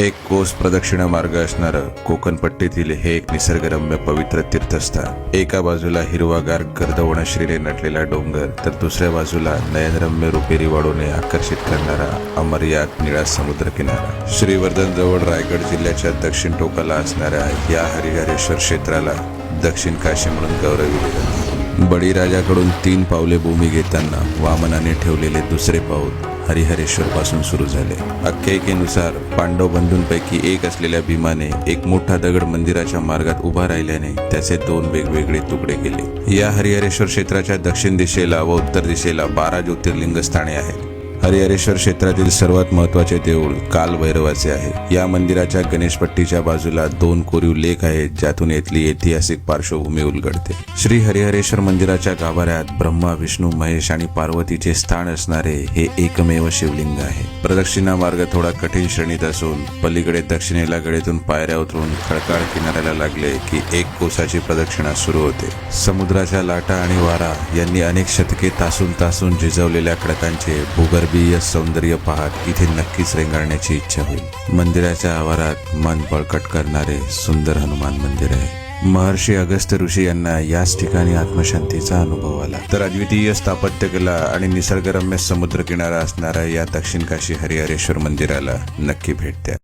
एक कोस प्रदक्षिणा मार्ग असणारं कोकणपट्टीतील हे एक निसर्गरम्य पवित्र तीर्थस्थान। एका बाजूला हिरवागार गर्दवण श्रीने नटलेला डोंगर, तर दुसऱ्या बाजूला नयनरम्य रुपेरी वाढूने आकर्षित करणारा अमर्याद निळा समुद्र किनारा। श्रीवर्धन जवळ रायगड जिल्ह्याच्या दक्षिण टोकाला असणाऱ्या या हरिहरेश्वर क्षेत्राला दक्षिण काशी म्हणून गौरविले जाते। बळीराजाकडून 3 पावले भूमी घेताना वामनाने ठेवलेले दुसरे पाऊल हरिहरेश्वर पासून सुरू झाले। आख्यायिकेनुसार पांडव बंधूंपैकी एक असलेल्या भीमाने एक मोठा दगड मंदिराच्या मार्गात उभा राहिल्याने त्याचे 2 वेगवेगळे तुकडे केले। या हरिहरेश्वर क्षेत्राच्या दक्षिण दिशेला व उत्तर दिशेला 12 ज्योतिर्लिंग स्थाने आहेत। हरिहरेश्वर क्षेत्रातील सर्वात महत्त्वाचे देऊळ कालभैरवाचे आहे। या मंदिराच्या गणेशपट्टीच्या बाजूला 2 कोरीव लेख आहेत, ज्यातून येथली ऐतिहासिक पार्श्वभूमी उलगडते। श्री हरिहरेश्वर मंदिराच्या गाभाऱ्यात ब्रह्मा, विष्णू, महेश आणि पार्वतीचे स्थान असणारे हे एकमेव शिवलिंग आहे। प्रदक्षिणा मार्ग थोडा कठीण श्रेणीत असून पलीकडे दक्षिणेला गडेतून पायऱ्या उतरून खडकाळ किनाऱ्याला लागले की 1 कोसाची प्रदक्षिणा सुरू होते। समुद्राच्या लाटा आणि वारा यांनी अनेक शतके तासून झिजवलेल्या खडकांचे भूगर्भ सौंदर्य पाहत इथे नक्कीच रेंगाळण्याची इच्छा होईल। मंदिराच्या आवारात मन बळकट करणारे सुंदर हनुमान मंदिर आहे। महर्षी अगस्त्य ऋषी यांना याच ठिकाणी आत्मशांतीचा अनुभव आला। तर अद्वितीय स्थापत्यकला आणि निसर्गरम्य समुद्र किनारा असणाऱ्या या दक्षिण काशी हरिहरेश्वर मंदिराला नक्की भेट द्या।